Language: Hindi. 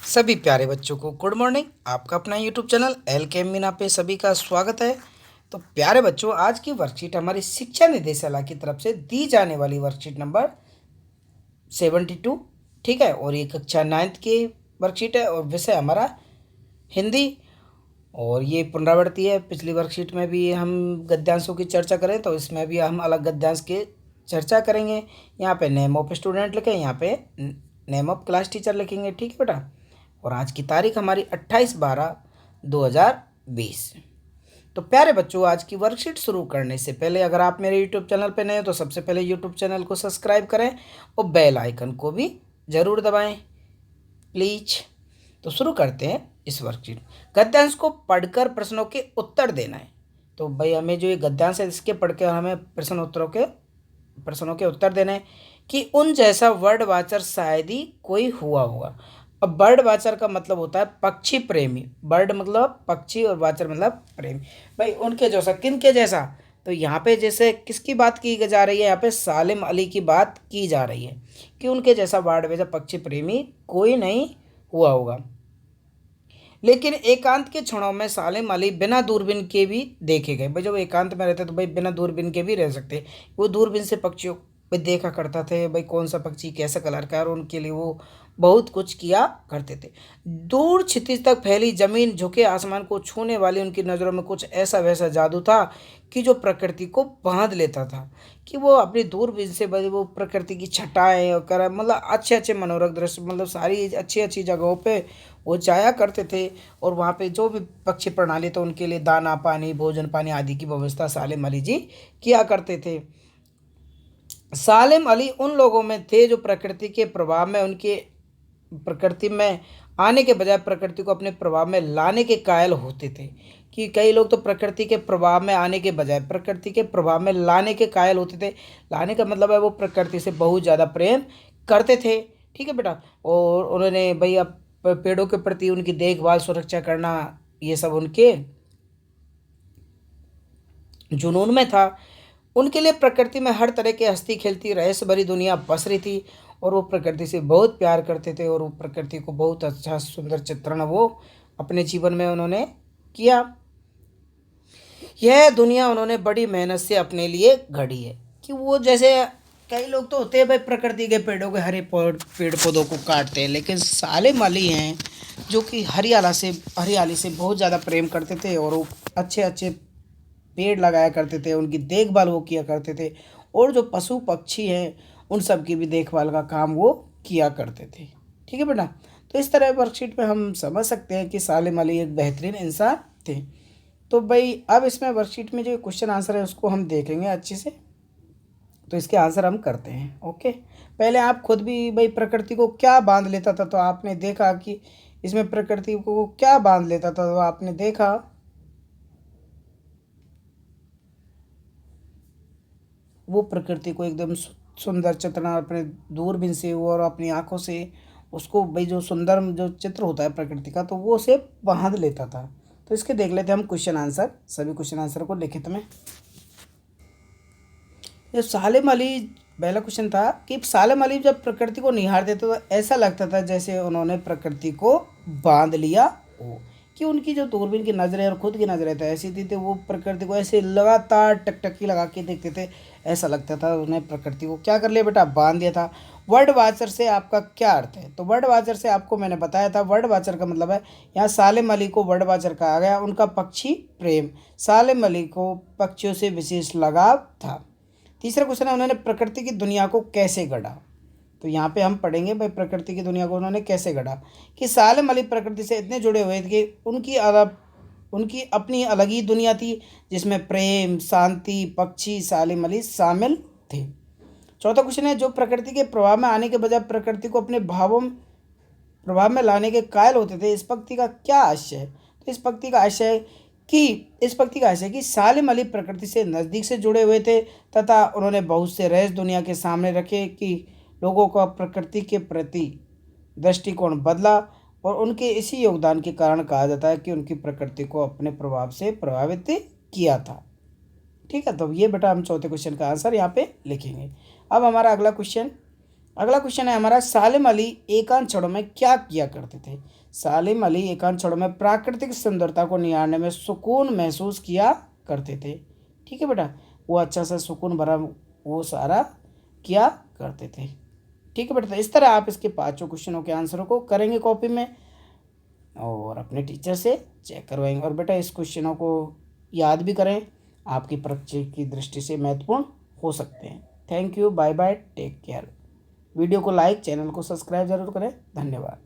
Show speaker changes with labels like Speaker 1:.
Speaker 1: सभी प्यारे बच्चों को गुड मॉर्निंग। आपका अपना यूट्यूब चैनल एल के मीना पे सभी का स्वागत है। तो प्यारे बच्चों, आज की वर्कशीट हमारी शिक्षा निदेशालय की तरफ से दी जाने वाली वर्कशीट नंबर 72, ठीक है। और ये कक्षा 9th की वर्कशीट है और विषय हमारा हिंदी। और ये पुनरावृत्ति है। पिछली वर्कशीट में भी हम गद्यांशों की चर्चा करें तो इसमें भी हम अलग गद्यांश की चर्चा करेंगे। यहाँ पे नेम ऑफ स्टूडेंट लिखें, यहाँ पे नेम ऑफ क्लास टीचर लिखेंगे, ठीक है बेटा। और आज की तारीख हमारी 28/12/2020। तो प्यारे बच्चों, आज की वर्कशीट शुरू करने से पहले अगर आप मेरे यूट्यूब चैनल पर नए हो तो सबसे पहले यूट्यूब चैनल को सब्सक्राइब करें और बेल आइकन को भी ज़रूर दबाएं प्लीज। तो शुरू करते हैं इस वर्कशीट। गद्यांश को पढ़कर प्रश्नों के उत्तर देना है। तो भाई हमें जो ये गद्यांश है इसके पढ़ के हमें प्रश्नों के उत्तर देने हैं कि उन जैसा वर्ड वाचर शायद ही कोई हुआ होगा। अब बर्ड वाचर का मतलब होता है पक्षी प्रेमी। बर्ड मतलब पक्षी और वाचर मतलब प्रेमी। भाई उनके जैसा, किन के जैसा? तो यहाँ पे जैसे किसकी बात की जा रही है? यहाँ पे सालिम अली की बात की जा रही है कि उनके जैसा बर्ड वाचर पक्षी प्रेमी कोई नहीं हुआ होगा। लेकिन एकांत के क्षणों में सालिम अली बिना दूरबीन के भी देखे गए। भाई जब एकांत में रहते तो भाई बिना दूरबीन के भी रह सकते। वो दूरबीन से पक्षियों को देखा करता थे, भाई कौन सा पक्षी कैसा कलर का है, और उनके लिए वो बहुत कुछ किया करते थे। दूर क्षितिज तक फैली जमीन, झुके आसमान को छूने वाली उनकी नज़रों में कुछ ऐसा वैसा जादू था कि जो प्रकृति को बांध लेता था। कि वो अपनी दूरबीन से भाई वो प्रकृति की छटाएं और कर मतलब अच्छे अच्छे मनोरक दृश्य, मतलब सारी अच्छी अच्छी जगहों पे वो जाया करते थे। और वहाँ पे जो भी पक्षी प्रणाली तो उनके लिए दाना पानी भोजन पानी आदि की व्यवस्था सालिम अली जी किया करते थे। सालिम अली उन लोगों में थे जो प्रकृति के प्रभाव में उनके प्रकृति में आने के बजाय प्रकृति को अपने प्रभाव में लाने के कायल होते थे। कि कई लोग तो प्रकृति के प्रभाव में आने के बजाय प्रकृति के प्रभाव में लाने के कायल होते थे। लाने का मतलब है वो प्रकृति से बहुत ज़्यादा प्रेम करते थे, ठीक है बेटा। और उन्होंने भाई अब पेड़ों के प्रति उनकी देखभाल सुरक्षा करना ये सब उनके जुनून में था। उनके लिए प्रकृति में हर तरह की हंसती खेलती रहस्य भरी दुनिया बस रही थी। और वो प्रकृति से बहुत प्यार करते थे और वो प्रकृति को बहुत अच्छा सुंदर चित्रण वो अपने जीवन में उन्होंने किया। यह दुनिया उन्होंने बड़ी मेहनत से अपने लिए गढ़ी है। कि वो जैसे कई लोग तो होते हैं भाई प्रकृति के पेड़ों के पेड़ पौधों को काटते हैं, लेकिन सालिम अली हैं जो कि हरियाली से बहुत ज़्यादा प्रेम करते थे और वो अच्छे अच्छे पेड़ लगाया करते थे, उनकी देखभाल वो किया करते थे। और जो पशु पक्षी हैं उन सब की भी देखभाल का काम वो किया करते थे, ठीक है बेटा। तो इस तरह वर्कशीट में हम समझ सकते हैं कि सालिम अली एक बेहतरीन इंसान थे। तो भाई अब इसमें वर्कशीट में जो क्वेश्चन आंसर है उसको हम देखेंगे अच्छे से। तो इसके आंसर हम करते हैं, ओके। पहले आप खुद भी भाई प्रकृति को क्या बांध लेता था, तो आपने देखा कि इसमें प्रकृति को क्या बांध लेता था, तो आपने देखा वो प्रकृति को एकदम सुंदर चित्रण अपने दूरबीन से और अपनी आंखों से उसको भाई जो सुंदर जो चित्र होता है प्रकृति का तो वो उसे बांध लेता था। तो इसके देख लेते हैं हम क्वेश्चन आंसर, सभी क्वेश्चन आंसर को लिखित में। जब सालिम अली, पहला क्वेश्चन था कि सालिम अली जब प्रकृति को निहारते तो ऐसा लगता था जैसे उन्होंने प्रकृति को बांध लिया हो। कि उनकी जो दूरबीन की नज़रें और खुद की नज़रें थे ऐसी थी, वो प्रकृति को ऐसे लगातार टकटकी लगा के देखते थे। ऐसा लगता था उन्हें प्रकृति को क्या कर लिया बेटा, बांध दिया था। वर्ड वाचर से आपका क्या अर्थ है? तो वर्ड वाचर से आपको मैंने बताया था, वर्ड वाचर का मतलब है यहाँ सालिम अली को वर्ड वाचर कहा गया। उनका पक्षी प्रेम, सालिम अली को पक्षियों से विशेष लगाव था। तीसरा क्वेश्चन है उन्होंने प्रकृति की दुनिया को कैसे गढ़ा। तो यहाँ पे हम पढ़ेंगे भाई प्रकृति की दुनिया को उन्होंने कैसे गढ़ा। कि सालिम अली प्रकृति से इतने जुड़े हुए थे कि उनकी अपनी अलग ही दुनिया थी जिसमें प्रेम शांति पक्षी सालिम अली शामिल थे। चौथा क्वेश्चन है जो प्रकृति के प्रभाव में आने के बजाय प्रकृति को अपने प्रभाव में लाने के कायल होते थे, इस पंक्ति का क्या आशय है? तो इस पंक्ति का आशय है कि सालिम अली प्रकृति से नज़दीक से जुड़े हुए थे तथा उन्होंने बहुत से रहस्य दुनिया के सामने रखे कि लोगों का प्रकृति के प्रति दृष्टिकोण बदला। और उनके इसी योगदान के कारण कहा जाता है कि उनकी प्रकृति को अपने प्रभाव से प्रभावित किया था, ठीक है। तो ये बेटा हम चौथे क्वेश्चन का आंसर यहाँ पे लिखेंगे। अब हमारा अगला क्वेश्चन, अगला क्वेश्चन है हमारा, सालिम अली एकांत क्षणों में क्या किया करते थे? सालिम अली एकांत क्षणों में प्राकृतिक सुंदरता को निहारने में सुकून महसूस किया करते थे। ठीक है बेटा, वो अच्छा सा सुकून भरा वो सारा किया करते थे। ठीक है बेटा, तो इस तरह आप इसके पांचों क्वेश्चनों के आंसरों को करेंगे कॉपी में और अपने टीचर से चेक करवाएंगे। और बेटा इस क्वेश्चनों को याद भी करें, आपकी परीक्षा की दृष्टि से महत्वपूर्ण हो सकते हैं। Thank you, bye bye, take care. Video को लाइक, चैनल को सब्सक्राइब जरूर करें। धन्यवाद।